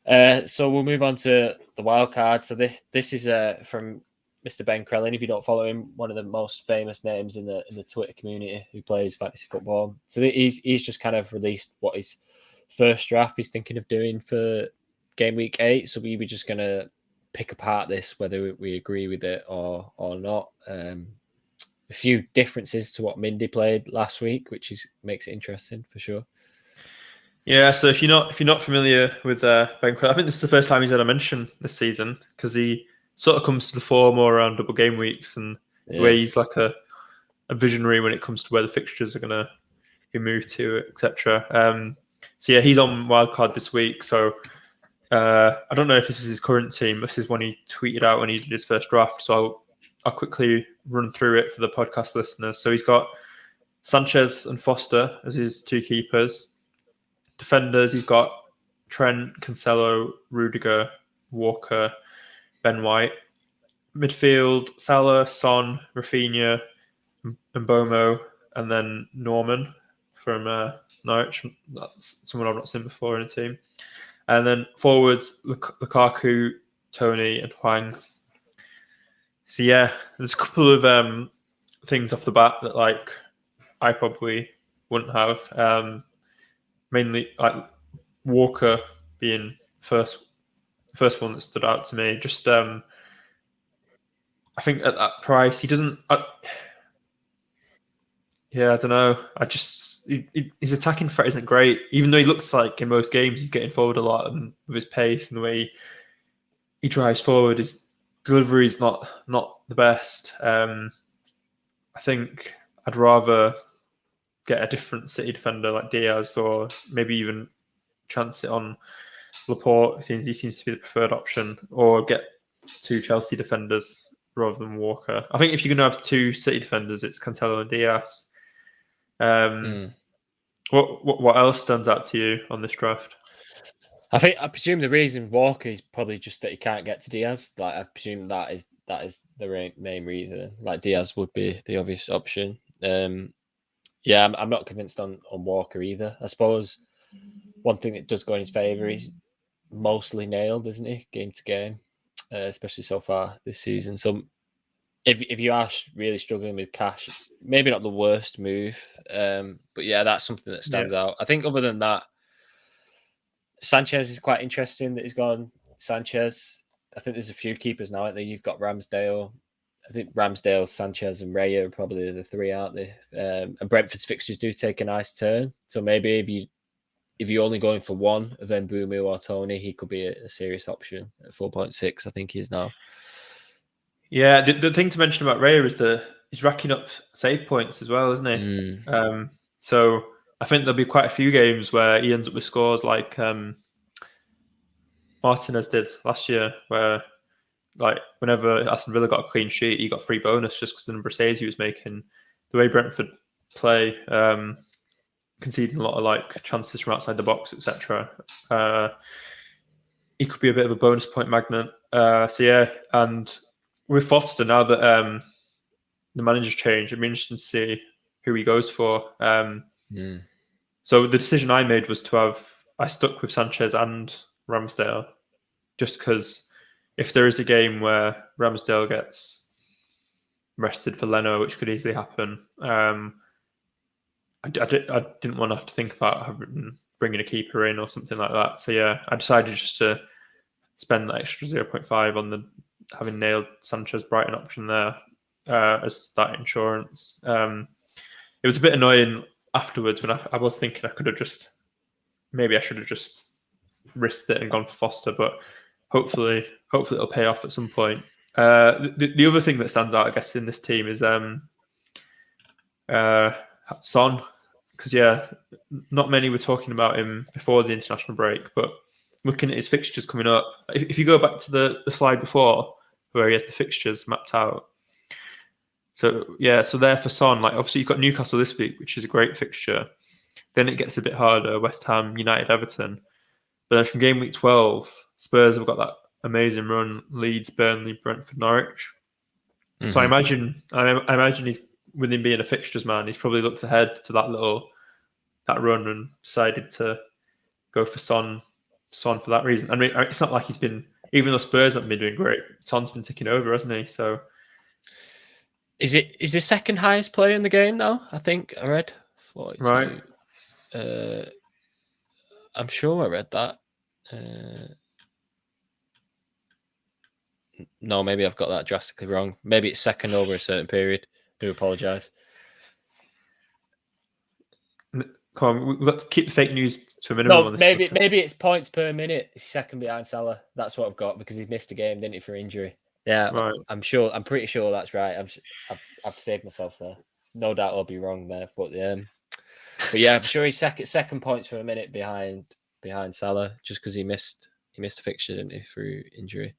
So we'll move on to the wild card. So this is from Mr. Ben Crellin. If you don't follow him, one of the most famous names in the Twitter community who plays fantasy football. So he's just kind of released what his first draft he's thinking of doing for game week 8. So we were just gonna pick apart this, whether we agree with it or not. A few differences to what Mindy played last week, which makes it interesting for sure. Yeah, so if you're not familiar with Ben Crellin, I think this is the first time he's had a mention this season because he sort of comes to the fore more around double game weeks and the way he's like a visionary when it comes to where the fixtures are going to be moved to, etc. So yeah, he's on wildcard this week. So I don't know if this is his current team. This is one he tweeted out when he did his first draft. So I'll quickly run through it for the podcast listeners. So he's got Sanchez and Foster as his 2 keepers. Defenders, he's got Trent, Cancelo, Rudiger, Walker, Ben White. Midfield, Salah, Son, Rafinha, Mbomo, and then Norman from Norwich. That's someone I've not seen before in a team. And then forwards, Lukaku, Tony, and Hwang. So yeah, there's a couple of things off the bat that like I probably wouldn't have. Mainly like Walker being first one that stood out to me. Just I think at that price he doesn't. I don't know. His attacking threat isn't great, even though he looks like in most games he's getting forward a lot, and with his pace and the way he drives forward, his delivery is not the best. I think I'd rather get a different City defender like Diaz, or maybe even chance it on Laporte, since he seems to be the preferred option, or get 2 Chelsea defenders rather than Walker. I think if you're going to have 2 City defenders, it's Cancelo and Diaz. What else stands out to you on this draft? I presume the reason Walker is probably just that he can't get to Diaz. Like I presume that is the main reason. Like Diaz would be the obvious option. Yeah, I'm not convinced on Walker either. I suppose one thing that does go in his favour is mostly nailed, isn't he, game to game, especially so far this season. So if you are really struggling with cash, maybe not the worst move, but yeah, that's something that stands out. I think other than that, Sanchez is quite interesting that he's gone Sanchez. I think there's a few keepers now. I think you've got Ramsdale. I think Ramsdale, Sanchez, and Raya are probably the 3, aren't they? And Brentford's fixtures do take a nice turn. So maybe if you're only going for one of Mbumu or Tony, he could be a serious option at 4.6. I think he is now. Yeah, the thing to mention about Raya is that he's racking up save points as well, isn't he? So I think there'll be quite a few games where he ends up with scores like Martinez did last year, where like whenever Aston Villa got a clean sheet, he got free bonus just because the number of saves he was making. The way Brentford play, conceding a lot of like chances from outside the box, etc. He could be a bit of a bonus point magnet. So yeah, and with Foster, now that the manager's changed, it'd be interesting to see who he goes for. So the decision I made was I stuck with Sanchez and Ramsdale, just because if there is a game where Ramsdale gets rested for Leno, which could easily happen, I didn't want to have to think about bringing a keeper in or something like that. So yeah, I decided just to spend that extra 0.5 on having nailed Sanchez Brighton option there as that insurance. It was a bit annoying afterwards when I was thinking I should have just risked it and gone for Foster, but hopefully it'll pay off at some point. The other thing that stands out, I guess, in this team is Son, because not many were talking about him before the international break, but looking at his fixtures coming up, if you go back to the slide before where he has the fixtures mapped out, so there for Son, like obviously he's got Newcastle this week, which is a great fixture. Then it gets a bit harder: West Ham, United, Everton. But then from game week 12, Spurs have got that amazing run: Leeds, Burnley, Brentford, Norwich. Mm-hmm. So I imagine he's, with him being a fixtures man, he's probably looked ahead to that run and decided to go for Son Son for that reason. I mean, it's not like he's been, even though Spurs haven't been doing great, Son's been ticking over, hasn't he? So is the second highest player in the game now? I think I read 42. right. I'm sure I read that. No, maybe I've got that drastically wrong. Maybe it's second over a certain period. I do apologise. Come on, we've got to keep fake news to a minimum. No, On this maybe it's points per minute. He's second behind Salah. That's what I've got because he's missed a game, didn't he, for injury? Yeah, right. I'm sure. I'm pretty sure that's right. I've saved myself there. No doubt I'll be wrong there, but yeah, I'm sure he's second points per minute behind Salah just because he missed a fixture, didn't he, through injury?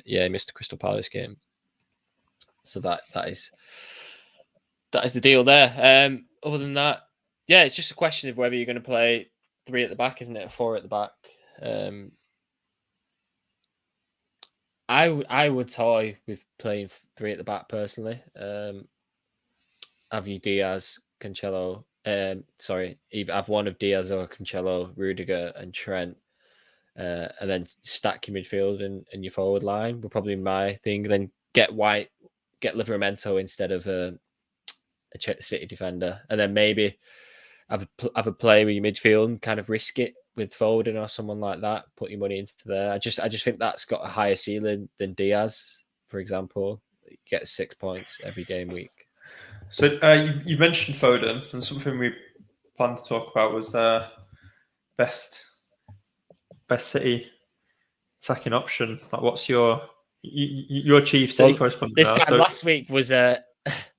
Yeah, he missed the Crystal Palace game. So that is the deal there. Other than that, yeah, it's just a question of whether you're going to play 3 at the back, isn't it? 4 at the back. I would toy with playing 3 at the back personally. Have you Diaz, Cancelo? Either have one of Diaz or Cancelo, Rudiger, and Trent, and then stack your midfield and your forward line. Would probably my thing. Then get White, get Livramento instead of a City defender, and then maybe have a play with your midfield and kind of risk it with Foden or someone like that. Put your money into there. I just think that's got a higher ceiling than Diaz, for example. He gets 6 points every game week. So you mentioned Foden, and something we planned to talk about was best City attacking option. Like, what's your chief City correspondent? Last week was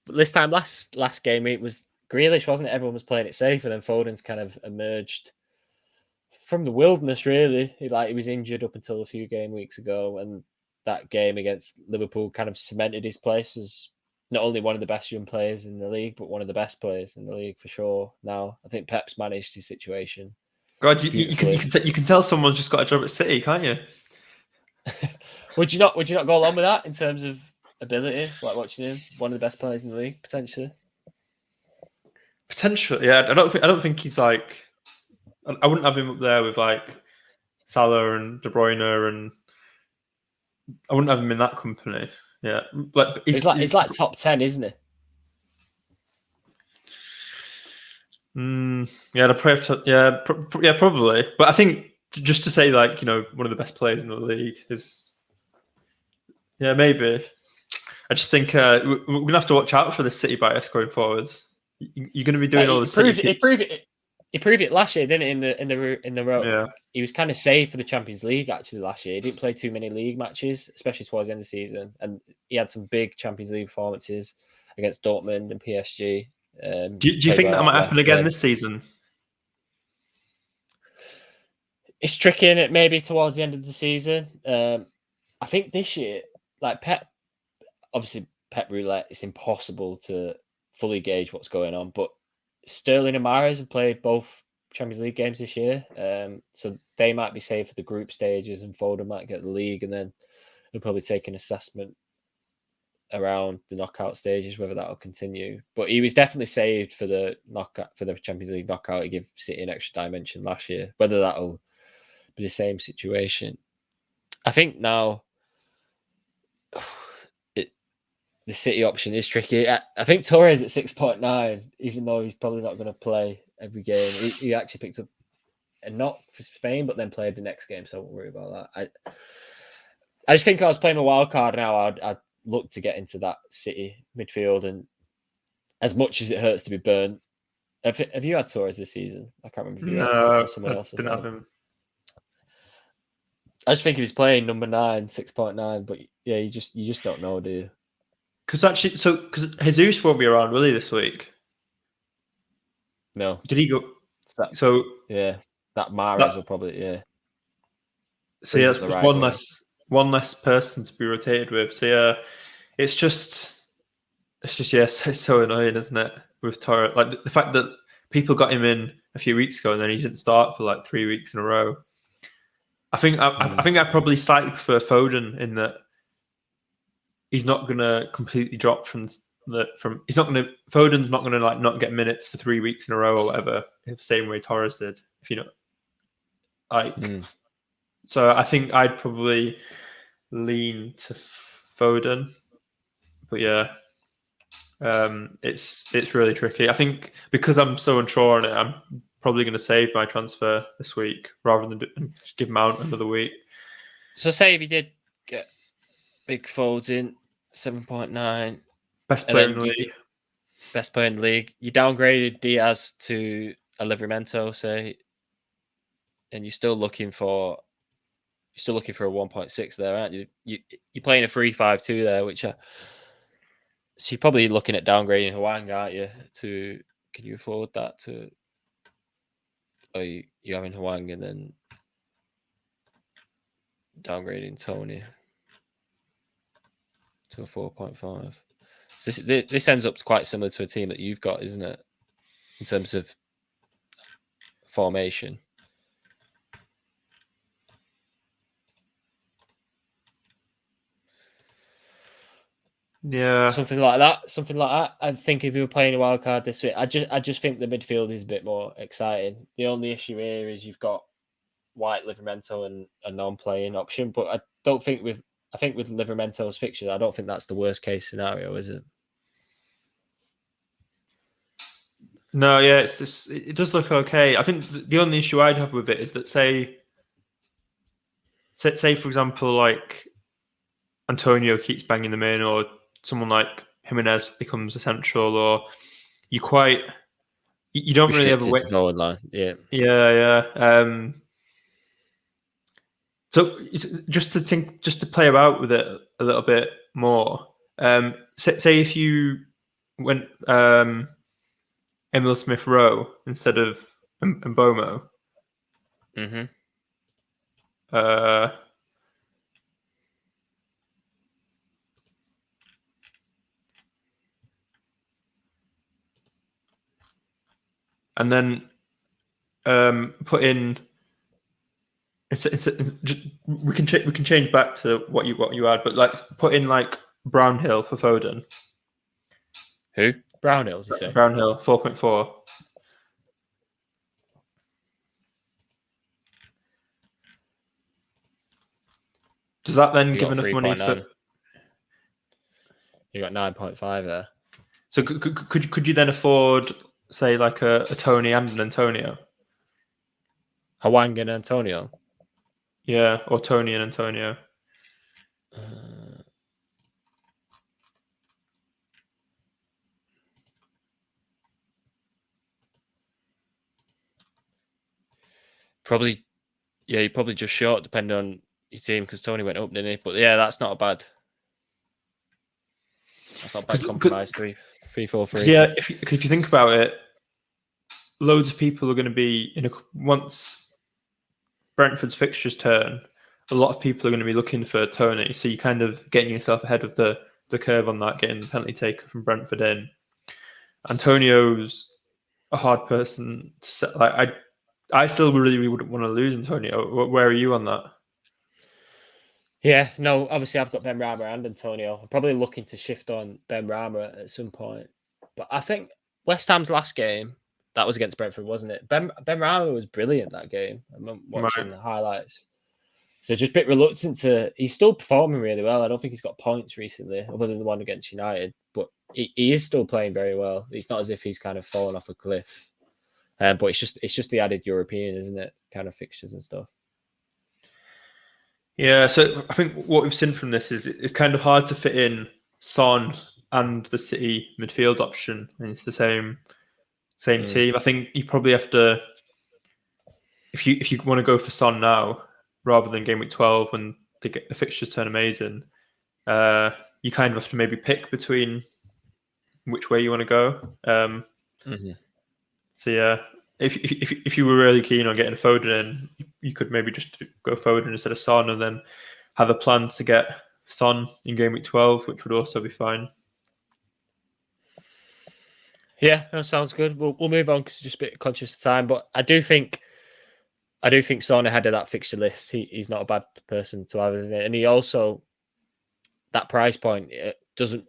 last game week was Grealish, wasn't it? Everyone was playing it safe, and then Foden's kind of emerged from the wilderness. Really, he was injured up until a few game weeks ago, and that game against Liverpool kind of cemented his place as not only one of the best young players in the league, but one of the best players in the league for sure. Now, I think Pep's managed his situation. God, you can tell someone's just got a job at City, can't you? Would you not go along with that in terms of ability? Like watching him, one of the best players in the league, potentially. Potentially, yeah. I don't think he's like. I wouldn't have him up there with like Salah and De Bruyne, and I wouldn't have him in that company. Yeah, but he's like top 10, isn't it? Yeah, probably. But I think just to say like one of the best players in the league is, yeah, maybe. I just think we're gonna have to watch out for the City bias going forwards. You're going to be doing all the. He proved it last year, didn't he? In the row. Yeah. He was kind of safe for the Champions League actually last year. He didn't play too many league matches, especially towards the end of the season, and he had some big Champions League performances against Dortmund and PSG. Do you think that might happen again this season? It's tricky, isn't it? Maybe towards the end of the season. I think this year, like Pep Roulette, it's impossible to fully gauge what's going on, but Sterling and Mahrez have played both Champions League games this year, so they might be safe for the group stages, and Foden might get the league, and then they'll probably take an assessment around the knockout stages whether that will continue. But he was definitely saved for the Champions League knockout. He gave City an extra dimension last year. Whether that'll be the same situation, I think now the City option is tricky. I think Torres at 6.9, even though he's probably not going to play every game. He actually picked up a knock for Spain, but then played the next game, so I won't worry about that. I just think I was playing a wild card now. I'd look to get into that City midfield, and as much as it hurts to be burnt, have you had Torres this season? I can't remember if you had someone else. Didn't have him. I just think he was playing number 9, 6.9, but yeah, you just don't know, do you? Because Jesus won't be around, will he, this week? No. Did he go? Yeah, that Mahrez will probably, yeah. So yeah, that's one less person to be rotated with. So yeah, it's just yes, it's so annoying, isn't it? With Torres, like the fact that people got him in a few weeks ago and then he didn't start for like 3 weeks in a row. I think I probably slightly prefer Foden in that. He's not going to completely drop Foden's not going to like not get minutes for 3 weeks in a row or whatever, the same way Torres did. If you know. So I think I'd probably lean to Foden, but yeah, it's really tricky. I think because I'm so unsure on it, I'm probably going to save my transfer this week rather than just give Mount another week. So say if you did get big folds in 7.9, best player in the league, best player in the league, you downgraded Diaz to a Livramento, say, and you're still looking for a 1.6 there, aren't you? You're playing a 3-5-2 there, which so you're probably looking at downgrading Hwang, aren't you? Can you afford that? Or you having Hwang and then downgrading Tony to a 4.5. So this ends up quite similar to a team that you've got, isn't it? In terms of formation. Yeah, something like that. I think if you were playing a wild card this week, I just think the midfield is a bit more exciting. The only issue here is you've got White, Livramento, and a non-playing option. But I think with Livramento's fixtures, I don't think that's the worst case scenario, is it? No, yeah, it does look okay. I think the only issue I'd have with it is that say for example, like Antonio keeps banging them in, or someone like Jimenez becomes essential, or you don't really have a way. Forward line, yeah. So just to play about with it a little bit more. Say if you went Emil Smith Rowe instead of Mbomo. Mm-hmm. And then put in. We can change back to what you had, but like put in like Brownhill for Foden. Who? Brownhill? Did you say? Brownhill 4.4. Does that then give enough money for? You got 9.5 there. So could you then afford, say, like a Tony and an Antonio? Hwang and Antonio? Yeah, or Tony and Antonio. Probably, yeah, you're probably just short depending on your team because Tony went up, didn't he? But yeah, that's not bad. That's not bad compromise. 3-4-3. Yeah, if you think about it, loads of people are going to be once Brentford's fixtures turn. A lot of people are going to be looking for Tony, so you're kind of getting yourself ahead of the curve on that, getting the penalty taker from Brentford in. Antonio's a hard person to set. Like I still really wouldn't want to lose Antonio. Where are you on that? Yeah, no, obviously I've got Ben Rama and Antonio. I'm probably looking to shift on Ben Rama at some point. But I think West Ham's last game, that was against Brentford, wasn't it? Ben Rama was brilliant that game. I'm watching the highlights. So just a bit reluctant to... He's still performing really well. I don't think he's got points recently, other than the one against United. But he is still playing very well. It's not as if he's kind of fallen off a cliff. But it's just the added European, isn't it? Kind of fixtures and stuff. Yeah, so I think what we've seen from this is it's kind of hard to fit in Son and the City midfield option into the same team. I think you probably have to, if you want to go for Son now rather than game week 12 when the fixtures turn amazing, you kind of have to maybe pick between which way you want to go. So yeah, if you were really keen on getting a Foden in, you could maybe just go Foden instead of Son, and then have a plan to get Son in game week 12, which would also be fine. Yeah, that sounds good. We'll move on because just a bit conscious of time, but I do think Son ahead of that fixture list. He's not a bad person to have, isn't it? And he also, that price point, it doesn't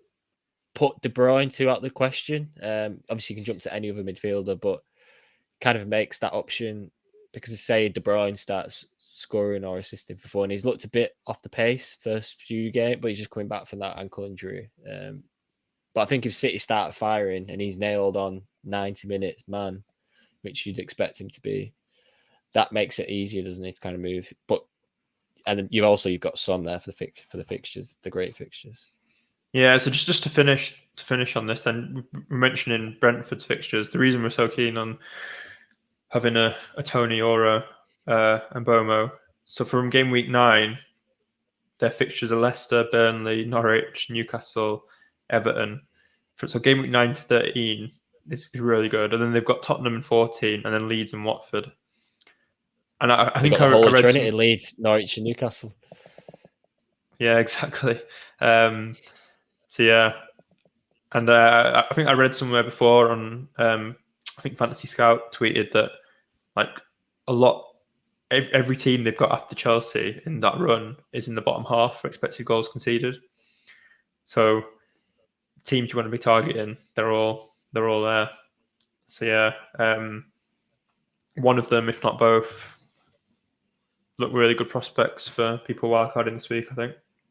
put De Bruyne too out of the question. Obviously, you can jump to any other midfielder, but kind of makes that option because say De Bruyne starts scoring or assisting for fun, he's looked a bit off the pace first few games, but he's just coming back from that ankle injury. But I think if City start firing and he's nailed on 90 minutes, man, which you'd expect him to be, that makes it easier, doesn't it, to kind of move. But and then you've got Son there for the fixtures, the great fixtures. Yeah, so just to finish on this, then we're mentioning Brentford's fixtures. The reason we're so keen on having a Tony or a Mbomo. So from game week 9, their fixtures are Leicester, Burnley, Norwich, Newcastle, Everton. So game week 9 to 13 is really good, and then they've got Tottenham in 14, and then Leeds and Watford. And I think I read Trinity, Leeds, Norwich, and Newcastle. Yeah, exactly. So yeah, and I think I read somewhere before on I think Fantasy Scout tweeted that like every team they've got after Chelsea in that run is in the bottom half for expected goals conceded. So teams you want to be targeting, they're all there. So yeah, one of them, if not both, look really good prospects for people wildcarding this week, I think.